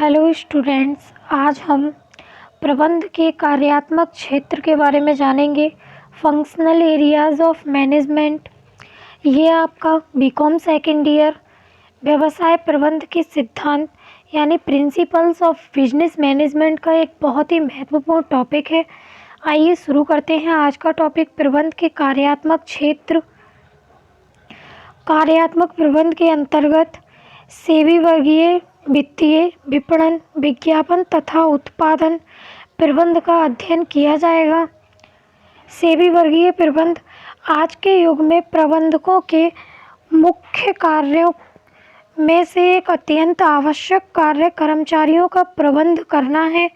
Hello students, आज हम प्रबंध के कार्यात्मक क्षेत्र के बारे में जानेंगे। फंक्शनल एरियाज ऑफ मैनेजमेंट, ये आपका बीकॉम सेकेंड ईयर व्यवसाय प्रबंध के सिद्धांत यानी प्रिंसिपल्स ऑफ बिजनेस मैनेजमेंट का एक बहुत ही महत्वपूर्ण टॉपिक है। आइए शुरू करते हैं आज का टॉपिक, प्रबंध के कार्यात्मक क्षेत्र। कार्यात्मक प्रबंध के अंतर्गत सेबी वर्गीय वित्तीय, विपणन, विज्ञापन तथा उत्पादन प्रबंध का अध्ययन किया जाएगा। सेबी वर्गीय प्रबंध आज के युग में प्रबंधकों के मुख्य कार्यों में से एक अत्यंत आवश्यक कार्य कर्मचारियों का प्रबंध करना है।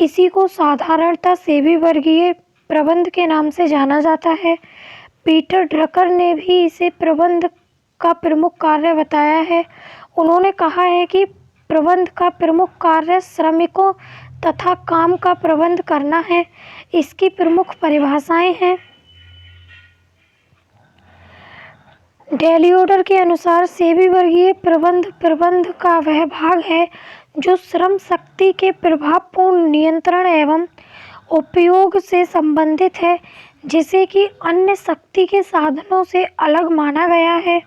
इसी को साधारणतः सेबी वर्गीय प्रबंध के नाम से जाना जाता है। पीटर ड्रकर ने भी इसे प्रबंध का प्रमुख कार्य बताया है। उन्होंने कहा है कि प्रबंध का प्रमुख कार्य श्रमिकों तथा काम का प्रबंध करना है। इसकी प्रमुख परिभाषाएं हैं। डेलियोडर के अनुसार सेबी वर्गीय प्रबंध का वह भाग है जो श्रम शक्ति के प्रभावपूर्ण नियंत्रण एवं उपयोग से संबंधित है, जिसे कि अन्य शक्ति के साधनों से अलग माना गया है।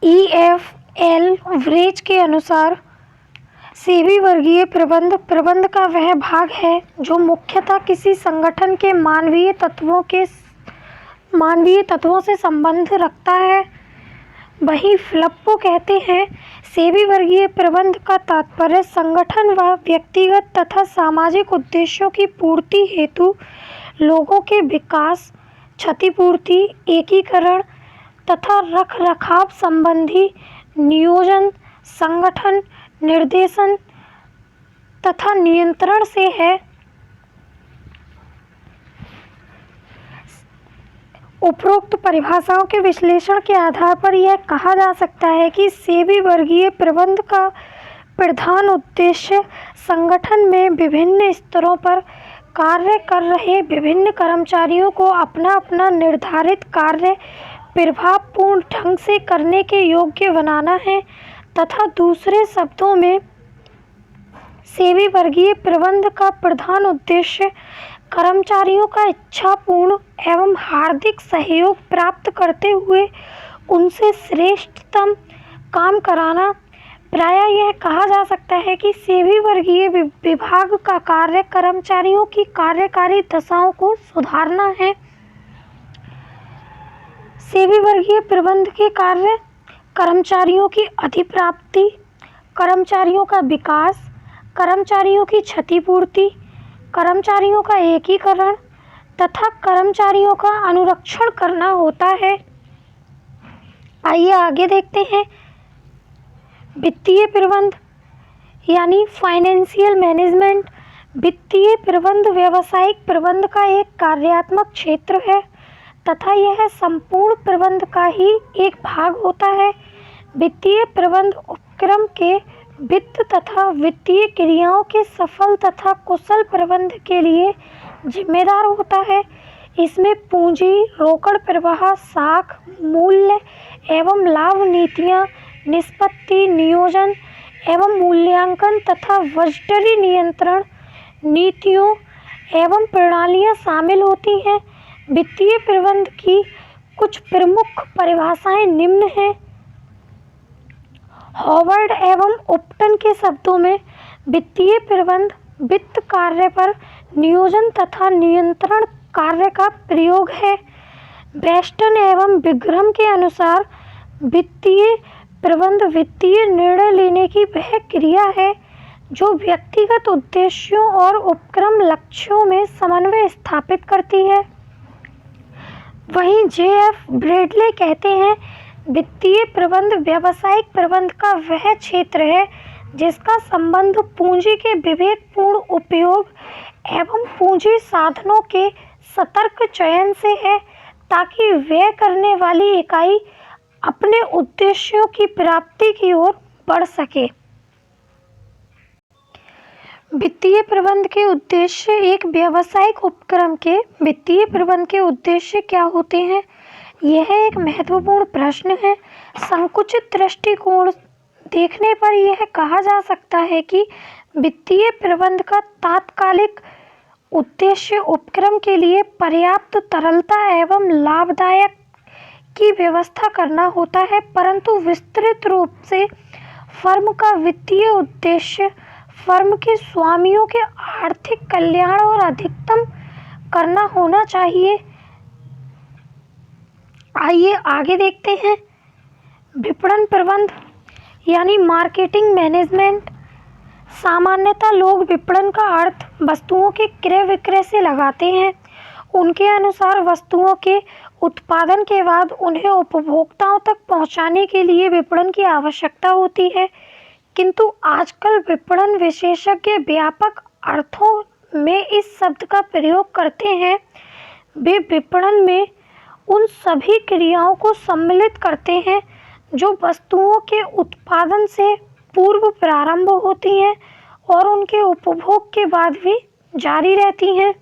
EFL व्रेज के अनुसार सेबी वर्गीय प्रबंध का वह भाग है जो मुख्यतः किसी संगठन के मानवीय तत्वों से संबंध रखता है। वहीं फ्लप्पो कहते हैं, सेबी वर्गीय प्रबंध का तात्पर्य संगठन व व्यक्तिगत तथा सामाजिक उद्देश्यों की पूर्ति हेतु लोगों के विकास, क्षतिपूर्ति, एकीकरण तथा रखरखाव संबंधी नियोजन, संगठन, निर्देशन तथा नियंत्रण से है। उपरोक्त परिभाषाओं के विश्लेषण के आधार पर यह कहा जा सकता है कि सेबी वर्गीय प्रबंध का प्रधान उद्देश्य संगठन में विभिन्न स्तरों पर कार्य कर रहे विभिन्न कर्मचारियों को अपना अपना निर्धारित कार्य प्रभावपूर्ण ढंग से करने के योग्य बनाना है तथा दूसरे शब्दों में सेबी वर्गीय प्रबंध का प्रधान उद्देश्य कर्मचारियों का इच्छापूर्ण एवं हार्दिक सहयोग प्राप्त करते हुए उनसे श्रेष्ठतम काम कराना। प्रायः यह कहा जा सकता है कि सेबी वर्गीय विभाग का कार्य कर्मचारियों की कार्यकारी दशाओं को सुधारना है। सेबी वर्गीय प्रबंध के कार्य कर्मचारियों की अधिप्राप्ति, कर्मचारियों का विकास, कर्मचारियों की क्षतिपूर्ति, कर्मचारियों का एकीकरण तथा कर्मचारियों का अनुरक्षण करना होता है। आइए आगे देखते हैं। वित्तीय प्रबंध यानी फाइनेंशियल मैनेजमेंट। वित्तीय प्रबंध व्यावसायिक प्रबंध का एक कार्यात्मक क्षेत्र है तथा यह संपूर्ण प्रबंध का ही एक भाग होता है। वित्तीय प्रबंध उपक्रम के वित्त तथा वित्तीय क्रियाओं के सफल तथा कुशल प्रबंध के लिए जिम्मेदार होता है। इसमें पूंजी, रोकड़ प्रवाह, साख, मूल्य एवं लाभ नीतियां, निष्पत्ति, नियोजन एवं मूल्यांकन तथा बजटरी नियंत्रण नीतियों एवं प्रणालियां शामिल होती हैं। वित्तीय प्रबंध की कुछ प्रमुख परिभाषाएं निम्न हैं। हॉवर्ड एवं उपटन के शब्दों में वित्तीय प्रबंध वित्त कार्य पर नियोजन तथा नियंत्रण कार्य का प्रयोग है। बेस्टन एवं विग्रम के अनुसार वित्तीय प्रबंध वित्तीय निर्णय लेने की वह क्रिया है जो व्यक्तिगत उद्देश्यों और उपक्रम लक्ष्यों में समन्वय स्थापित करती है। वहीं JF ब्रेडले कहते हैं, वित्तीय प्रबंध व्यावसायिक प्रबंध का वह क्षेत्र है जिसका संबंध पूंजी के विवेकपूर्ण उपयोग एवं पूंजी साधनों के सतर्क चयन से है ताकि व्यय करने वाली इकाई अपने उद्देश्यों की प्राप्ति की ओर बढ़ सके। वित्तीय प्रबंध के उद्देश्य एक व्यावसायिक उपक्रम के वित्तीय प्रबंध के उद्देश्य क्या होते हैं? यह एक महत्वपूर्ण प्रश्न है। संकुचित दृष्टिकोण देखने पर यह कहा जा सकता है कि वित्तीय प्रबंध का तात्कालिक उद्देश्य उपक्रम के लिए पर्याप्त तरलता एवं लाभदायक की व्यवस्था करना होता है, परंतु विस्तृत रूप से फर्म का वित्तीय उद्देश्य फर्म के स्वामियों के आर्थिक कल्याण और अधिकतम करना होना चाहिए। आइए आगे देखते हैं। विपणन प्रबंध यानी मार्केटिंग मैनेजमेंट। सामान्यतः लोग विपणन का अर्थ वस्तुओं के क्रय विक्रय से लगाते हैं। उनके अनुसार वस्तुओं के उत्पादन के बाद उन्हें उपभोक्ताओं तक पहुंचाने के लिए विपणन की आवश्यकता होती है, किंतु आजकल विपणन विशेषज्ञ व्यापक अर्थों में इस शब्द का प्रयोग करते हैं। वे विपणन में उन सभी क्रियाओं को सम्मिलित करते हैं जो वस्तुओं के उत्पादन से पूर्व प्रारंभ होती हैं और उनके उपभोग के बाद भी जारी रहती हैं।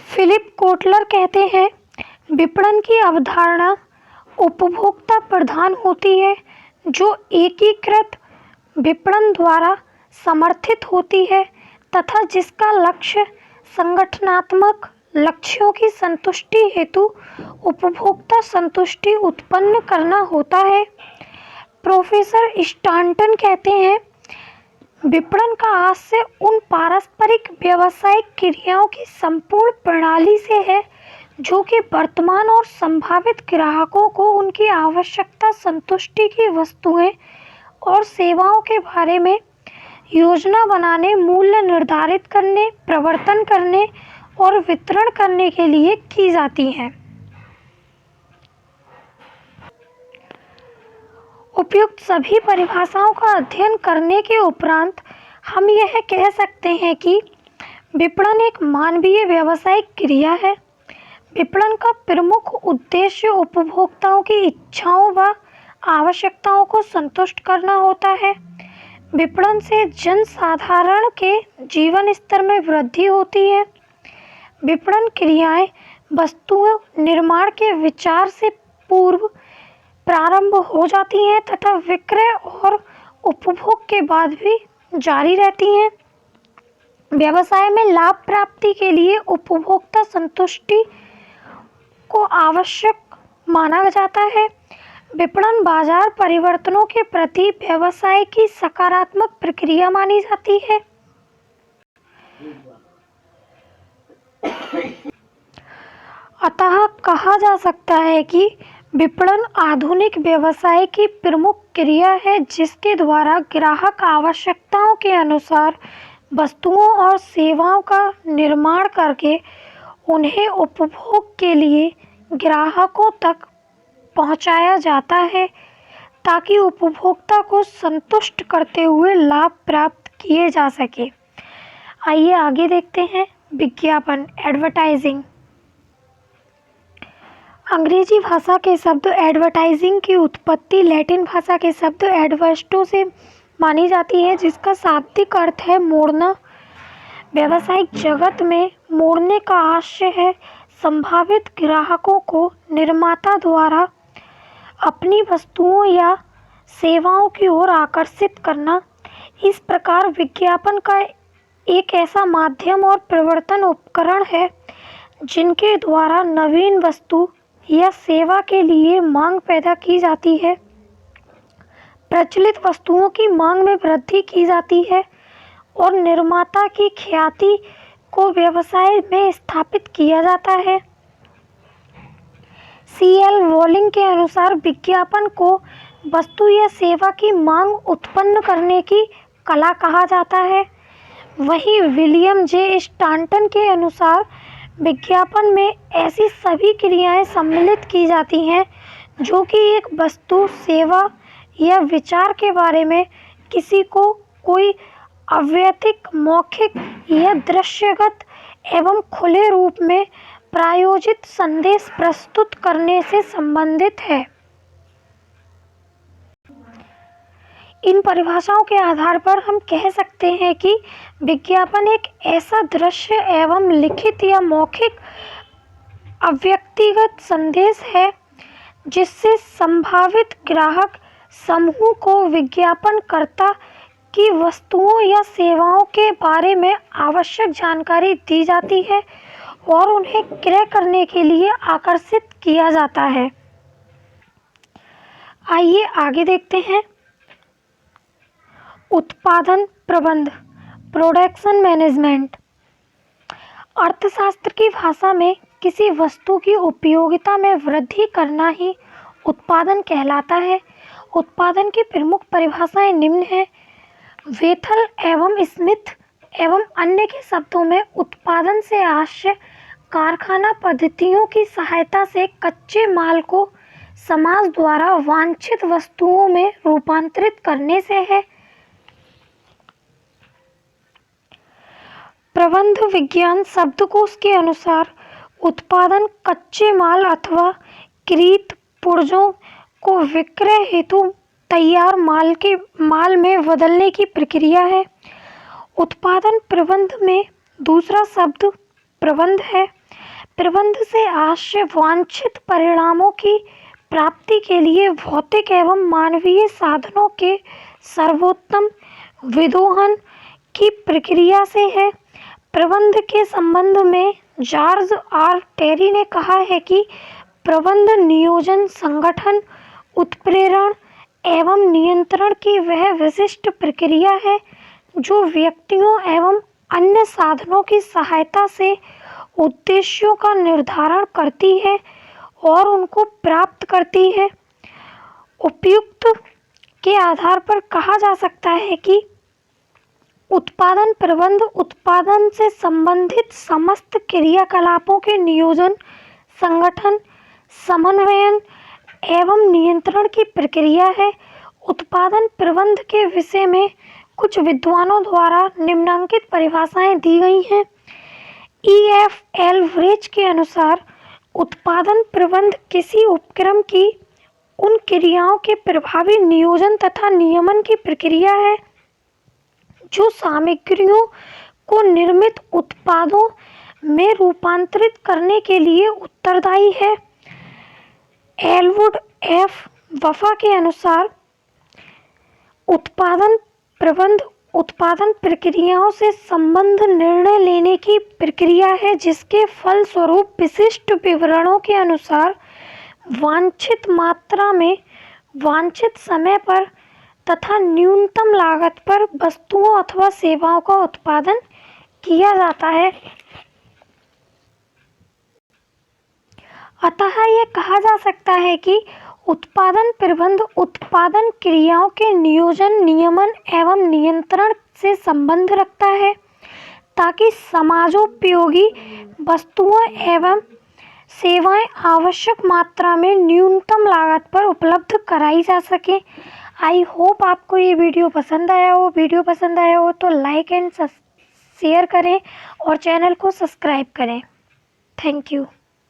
फिलिप कोटलर कहते हैं, विपणन की अवधारणा उपभोक्ता प्रधान होती है जो एकीकृत विपणन द्वारा समर्थित होती है तथा जिसका लक्ष्य संगठनात्मक लक्ष्यों की संतुष्टि हेतु उपभोक्ता संतुष्टि उत्पन्न करना होता है। प्रोफेसर स्टांटन कहते हैं, विपणन का आशय उन पारस्परिक व्यावसायिक क्रियाओं की संपूर्ण प्रणाली से है जो कि वर्तमान और संभावित ग्राहकों को उनकी आवश्यकता संतुष्टि की वस्तुएं और सेवाओं के बारे में योजना बनाने, मूल्य निर्धारित करने, प्रवर्तन करने और वितरण करने के लिए की जाती हैं। उपयुक्त सभी परिभाषाओं का अध्ययन करने के उपरांत हम यह कह सकते हैं कि विपणन एक मानवीय व्यावसायिक क्रिया है। विपणन का प्रमुख उद्देश्य उपभोक्ताओं की इच्छाओं व आवश्यकताओं को संतुष्ट करना होता है। विपणन से जनसाधारण के जीवन स्तर में वृद्धि होती है। विपणन क्रियाएं वस्तुओं निर्माण के विचार से पूर्व प्रारंभ हो जाती हैं तथा विक्रय और उपभोग के बाद भी जारी रहती हैं। व्यवसाय में लाभ प्राप्ति के लिए उपभोक्ता संतुष्टि को आवश्यक माना जाता है। विपणन बाजार परिवर्तनों के प्रति व्यवसाय की सकारात्मक प्रक्रिया मानी जाती है। अतः कहा जा सकता है कि विपणन आधुनिक व्यवसाय की प्रमुख क्रिया है जिसके द्वारा ग्राहक आवश्यकताओं के अनुसार वस्तुओं और सेवाओं का निर्माण करके उन्हें उपभोग के लिए ग्राहकों तक पहुंचाया जाता है ताकि उपभोक्ता को संतुष्ट करते हुए लाभ प्राप्त किए जा सके। आइए आगे देखते हैं। विज्ञापन, एडवर्टाइजिंग। अंग्रेजी भाषा के शब्द एडवर्टाइजिंग की उत्पत्ति लैटिन भाषा के शब्द एडवर्टो से मानी जाती है जिसका शाब्दिक अर्थ है मोड़ना। व्यावसायिक जगत में मोड़ने का आशय है संभावित ग्राहकों को निर्माता द्वारा अपनी वस्तुओं या सेवाओं की ओर आकर्षित करना। इस प्रकार विज्ञापन का एक ऐसा माध्यम और प्रवर्तन उपकरण है जिनके द्वारा नवीन वस्तु या सेवा के लिए मांग पैदा की जाती है, प्रचलित वस्तुओं की मांग में वृद्धि की जाती है और निर्माता की ख्याति को व्यवसाय में स्थापित किया जाता है। C.L. वॉलिंग के अनुसार विज्ञापन को वस्तु या सेवा की मांग उत्पन्न करने की कला कहा जाता है। वहीं विलियम जे स्टांटन के अनुसार विज्ञापन में ऐसी सभी क्रियाएं सम्मिलित की जाती हैं जो कि एक वस्तु, सेवा या विचार के बारे में किसी को कोई अवैयक्तिक, मौखिक या दृश्यगत एवं खुले रूप में प्रायोजित संदेश प्रस्तुत करने से संबंधित है। इन परिभाषाओं के आधार पर हम कह सकते हैं कि विज्ञापन एक ऐसा दृश्य एवं लिखित या मौखिक अव्यक्तिगत संदेश है जिससे संभावित ग्राहक समूह को विज्ञापनकर्ता की वस्तुओं या सेवाओं के बारे में आवश्यक जानकारी दी जाती है और उन्हें क्रय करने के लिए आकर्षित किया जाता है। आइए आगे देखते हैं। उत्पादन प्रबंध, प्रोडक्शन मैनेजमेंट। अर्थशास्त्र की भाषा में किसी वस्तु की उपयोगिता में वृद्धि करना ही उत्पादन कहलाता है। उत्पादन की प्रमुख परिभाषाएं निम्न हैं। वेथल एवं स्मिथ एवं अन्य के शब्दों में उत्पादन से आशय कारखाना पद्धतियों की सहायता से कच्चे माल को समाज द्वारा वांछित वस्तुओं में रूपांतरित करने से है। प्रबंध विज्ञान शब्दकोश के अनुसार उत्पादन कच्चे माल अथवा कृत पुर्जों को विक्रय हेतु तैयार माल में बदलने की प्रक्रिया है। उत्पादन प्रबंध में दूसरा शब्द प्रबंध है। प्रबंध से आशय वांछित परिणामों की प्राप्ति के लिए भौतिक एवं मानवीय साधनों के सर्वोत्तम विदोहन की प्रक्रिया से है। प्रबंध के संबंध में जॉर्ज आर टेरी ने कहा है कि प्रबंध नियोजन, संगठन, उत्प्रेरण एवं नियंत्रण की वह विशिष्ट प्रक्रिया है जो व्यक्तियों एवं अन्य साधनों की सहायता से उद्देश्यों का निर्धारण करती है और उनको प्राप्त करती है। उपयुक्त के आधार पर कहा जा सकता है कि उत्पादन प्रबंध उत्पादन से संबंधित समस्त क्रियाकलापों के नियोजन, संगठन, समन्वयन एवं नियंत्रण की प्रक्रिया है। उत्पादन प्रबंध के विषय में कुछ विद्वानों द्वारा निम्नलिखित परिभाषाएं दी गई हैं। E.F. एल्वरेज के अनुसार उत्पादन प्रबंध किसी उपक्रम की उन क्रियाओं के प्रभावी नियोजन तथा नियमन की प्रक्रिया है जो सामग्रियों को निर्मित उत्पादों में रूपांतरित करने के लिए उत्तरदायी है। Elwood F. वफा के अनुसार उत्पादन प्रबंध उत्पादन प्रक्रियाओं से संबंध निर्णय लेने की प्रक्रिया है जिसके फलस्वरूप विशिष्ट विवरणों के अनुसार वांछित मात्रा में, वांछित समय पर तथा न्यूनतम लागत पर वस्तुओं अथवा सेवाओं का उत्पादन किया जाता है। अतः यह कहा जा सकता है कि उत्पादन प्रबंध उत्पादन क्रियाओं के नियोजन, नियमन एवं नियंत्रण से संबंध रखता है ताकि समाजोपयोगी वस्तुओं एवं सेवाएं आवश्यक मात्रा में न्यूनतम लागत पर उपलब्ध कराई जा सके। आई होप आपको ये वीडियो पसंद आया हो तो लाइक एंड शेयर करें और चैनल को सब्सक्राइब करें। Thank you.